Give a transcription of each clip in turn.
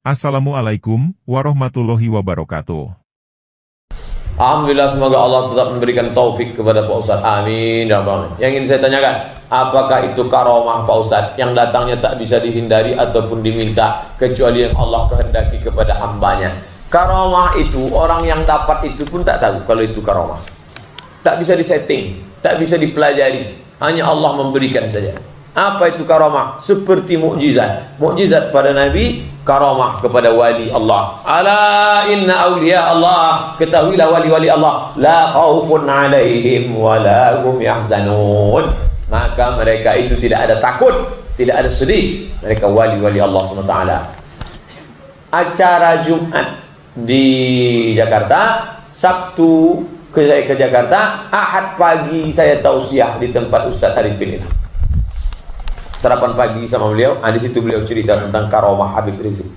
Assalamualaikum warahmatullahi wabarakatuh. Alhamdulillah, semoga Allah tetap memberikan taufik kepada Pak Ustadz. Amin. Yang ingin saya tanyakan, apakah itu karomah Pak Ustadz yang datangnya tak bisa dihindari ataupun diminta kecuali yang Allah kehendaki kepada hambanya? Karomah itu orang yang dapat itu pun tak tahu kalau itu karomah. Tak bisa disetting, tak bisa dipelajari. Hanya Allah memberikan saja. Apa itu karomah? Seperti mukjizat. Mukjizat pada Nabi, karomah kepada wali Allah. Ala inna awliya Allah, ketahuilah wali-wali Allah, la khaufun alaihim wa la hum yahzanun. Maka mereka itu tidak ada takut, tidak ada sedih. Mereka wali-wali Allah SWT. Acara Jumat di Jakarta, Sabtu ke Jakarta, Ahad pagi saya tausiah di tempat Ustaz Arifin ini. Sarapan pagi sama beliau, di situ beliau cerita tentang karomah Habib Rizik.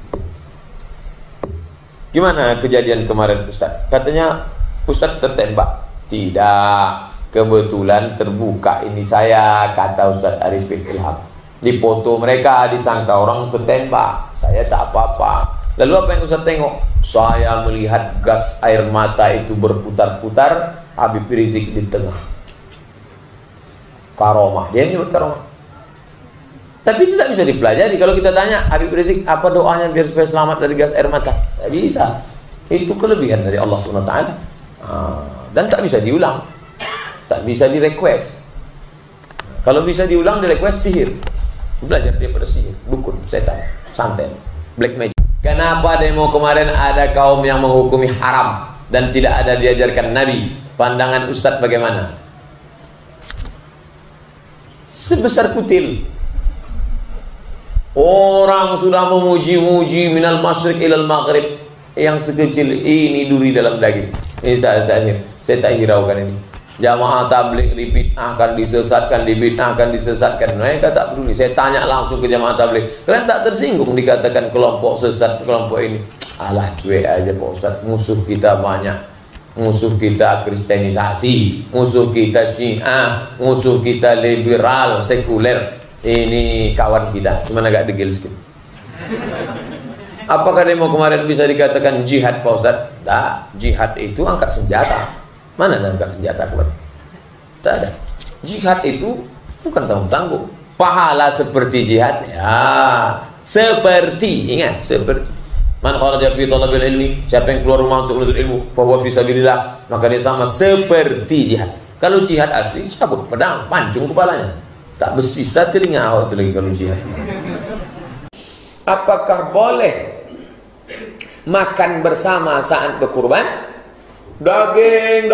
Gimana kejadian kemarin Ustaz? Katanya Ustaz tertembak. Tidak, kebetulan terbuka ini saya, kata Ustaz Arifin Ilham. Di foto mereka disangka orang tertembak, saya tak apa-apa. Lalu apa yang Ustaz tengok? Saya melihat gas air mata itu berputar-putar, Habib Rizik di tengah. Karomah, dia nyebut karomah. Tapi itu tak bisa dipelajari. Kalau kita tanya Habib Rizik apa doanya biar supaya selamat dari gas air mata, tak bisa. Itu kelebihan dari Allah SWT. Dan tak bisa diulang, tak bisa direquest. Kalau bisa diulang, direquest sihir. Belajar daripada sihir, dukun, setan, santet, black magic. Kenapa demo kemarin ada kaum yang menghukumi haram dan tidak ada diajarkan Nabi? Pandangan Ustadz bagaimana? Sebesar kutil. Orang sudah memuji-muji minal masyriq ilal maghrib, yang sekecil ini duri dalam daging. Ini saya tak hiraukan ini. Jamaah tabligh dibid'ahkan, disesatkan. Mereka tak peduli. Saya tanya langsung ke jamaah tabligh, kalian tak tersinggung dikatakan kelompok sesat, kelompok ini? Alah, cuek aja Pak Ustaz. Musuh kita banyak. Musuh kita kristenisasi, musuh kita Syiah, musuh kita liberal, sekuler. Ini kawan kita, cuma agak degil sedikit. Apakah demo kemarin bisa dikatakan jihad Pak Ustaz? Tak, jihad itu angkat senjata. Mana ada angkat senjata kemarin? Tak ada. Jihad itu bukan tanggung-tanggung. Pahala seperti jihad, ya. Seperti, ingat, seperti. Man kharaja fi talabil ilmi, siapa yang keluar rumah untuk menuntut ilmu, fa huwa fi sabilillah, maka dia sama seperti jihad. Kalau jihad asli, cabut pedang, pancung kepalanya. Tak bersisa telinga awak tu lagi kalau jihad. Apakah boleh makan bersama saat berkurban? Daging,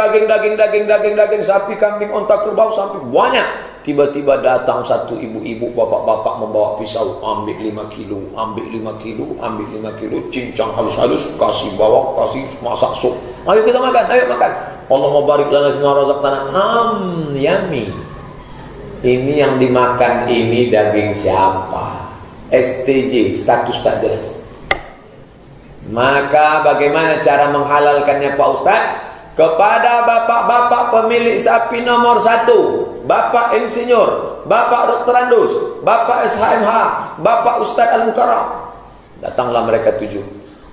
sapi, kambing, onta, kerbau sampai banyak. Tiba-tiba datang satu ibu-ibu, bapak-bapak membawa pisau, ambil 5 kilo, cincang halus-halus, kasih bawang, kasih masak sup. Ayo kita makan, ayo makan. Allah mabarik lana fima razaqtana. Yummy. Ini yang dimakan ini daging siapa? STJ, status tak jelas. Maka bagaimana cara menghalalkannya Pak Ustaz? Kepada bapak-bapak pemilik sapi nomor 1, Bapak Insinyur, Bapak Dr. Andus, Bapak SHMH, Bapak Ustaz Al-Mukarram. Datanglah mereka 7.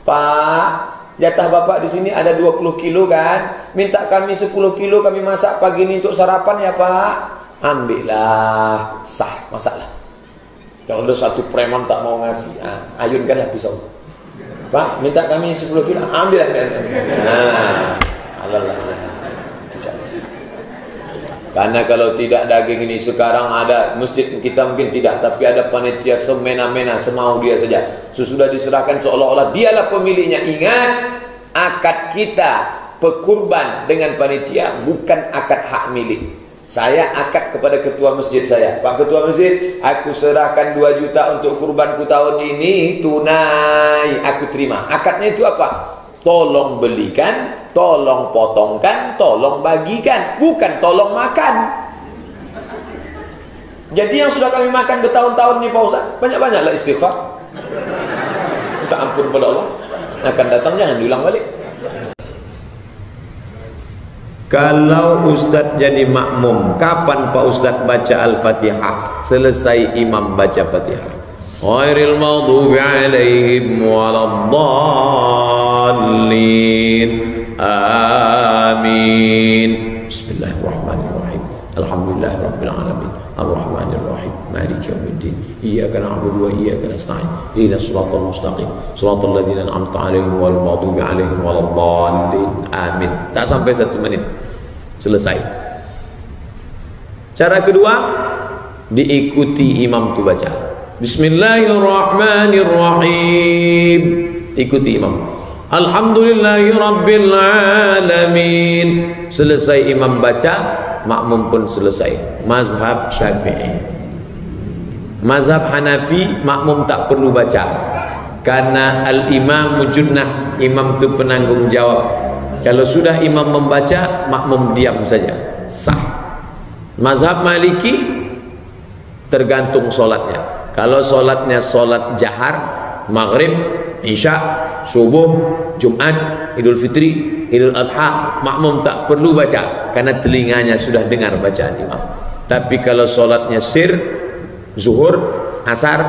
Pak, jatah Bapak di sini ada 20 kilo kan? Minta kami 10 kilo kami masak pagi ini untuk sarapan ya Pak. Ambillah, sah, masaklah. Kalau ada satu preman tak mau ngasih, ayunkanlah pisau. Pak, minta kami 10 kilo, ambillah. Alalah. Karena kalau tidak daging ini sekarang ada masjid kita mungkin tidak, tapi ada panitia semena-mena semau dia saja. Sesudah diserahkan seolah-olah dialah pemiliknya. Ingat, akad kita pekurban dengan panitia bukan akad hak milik. Saya akad kepada ketua masjid saya. Pak ketua masjid, aku serahkan 2 juta untuk kurbanku tahun ini tunai, aku terima. Akadnya itu apa? Tolong belikan, tolong potongkan, tolong bagikan, bukan tolong makan. Jadi yang sudah kami makan bertahun-tahun nih Pak Ustaz, banyak-banyaklah istighfar, minta ampun kepada Allah. Akan datang jangan diulang balik. Kalau Ustadz jadi makmum, kapan Pak Ustadz baca Al-Fatihah? Selesai imam baca Fatihah. ghairil maghdubi 'alaihim waladdallin. Amin. Bismillahirrahmanirrahim. Alhamdulillahirabbil alamin. Ar-Rahmanir-Rahim. Maliki yaumiddin. Iyyaka na'budu wa iyyaka nasta'in. Ihdinas siratal mustaqim. Siratal ladzina an'amta 'alaihim ghairil maghdubi 'alaihim waladdallin. Amin. Tak sampai 1 menit. Selesai. Cara kedua, diikuti imam tu baca. Bismillahirrahmanirrahim. Ikuti imam. Alhamdulillahirabbil alamin. Selesai imam baca, makmum pun selesai. Mazhab Syafi'i. Mazhab Hanafi, makmum tak perlu baca, karena al-imam mujudnah, imam itu penanggung jawab. Kalau sudah imam membaca, makmum diam saja, sah. Mazhab Maliki tergantung solatnya. Kalau solatnya solat jahar, maghrib, isya, subuh, Jumat, Idul Fitri, Idul Adha, makmum tak perlu baca karena telinganya sudah dengar bacaan imam. Tapi kalau solatnya sir, zuhur, asar,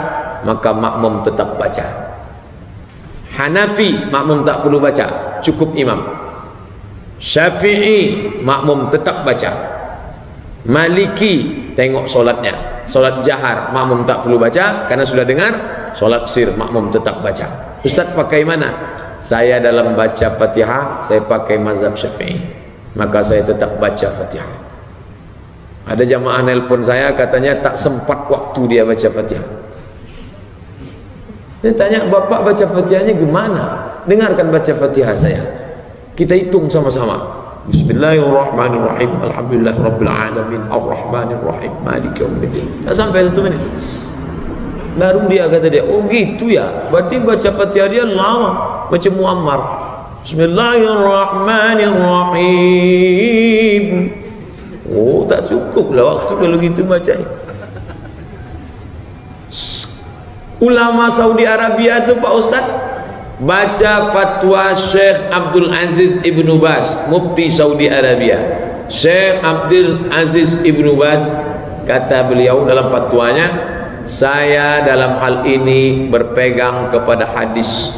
maka makmum tetap baca. Hanafi, makmum tak perlu baca, cukup imam. Syafi'i, makmum tetap baca. Maliki, tengok solatnya. Solat jahar, makmum tak perlu baca karena sudah dengar. Solat sir, makmum tetap baca. Ustaz pakai mana? Saya dalam baca Fatihah, saya pakai mazhab Syafi'i, maka saya tetap baca Fatihah. Ada jamaah nelpon saya, katanya tak sempat waktu dia baca Fatihah. Saya tanya, bapak baca Fatihahnya gimana? Dengarkan baca Fatihah saya, kita hitung sama-sama. Bismillahirrahmanirrahim. Alhamdulillahirabbil alamin. Ar-Rahmanir-Rahim. Maliki yaumiddin. Tak sampai 1 menit. Baru dia kata dia, oh gitu ya, berarti baca Fatihah dia lama, macam Muammar. Bismillahirrahmanirrahim. Oh, tak cukup lah waktu kalau gitu bacanya. Ulama Saudi Arabia itu Pak Ustaz, baca fatwa Syekh Abdul Aziz Ibnu Baz, Mufti Saudi Arabia. Syekh Abdul Aziz Ibnu Baz, kata beliau dalam fatwanya, saya dalam hal ini berpegang kepada hadis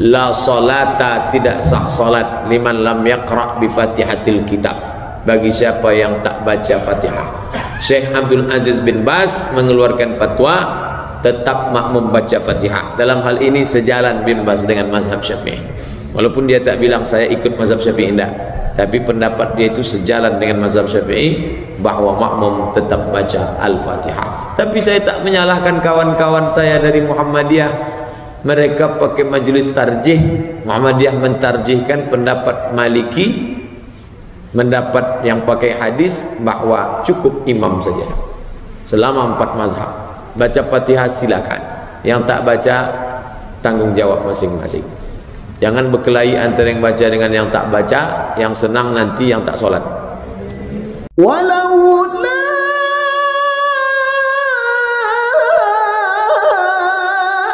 la salata, tidak sah salat liman lam yaqra bi fatihatil kitab, bagi siapa yang tak baca Fatihah. Syekh Abdul Aziz bin Baz mengeluarkan fatwa tetap makmum baca Fatihah. Dalam hal ini sejalan bin Baz dengan mazhab Syafi'i. Walaupun dia tak bilang saya ikut mazhab Syafi'i, tidak, tapi pendapat dia itu sejalan dengan mazhab Syafi'i bahwa makmum tetap baca Al-Fatihah. Tapi saya tak menyalahkan kawan-kawan saya dari Muhammadiyah, mereka pakai majelis tarjih. Muhammadiyah mentarjihkan pendapat Maliki, mendapat yang pakai hadis bahwa cukup imam saja selama 4 mazhab. Baca Fatihah silakan, yang tak baca tanggung jawab masing-masing. Jangan berkelahi antara yang baca dengan yang tak baca, yang senang nanti yang tak solat. Walau la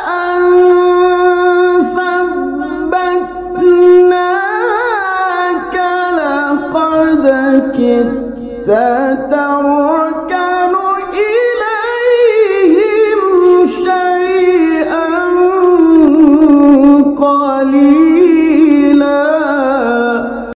anfabbatnaka laqad kitta tarak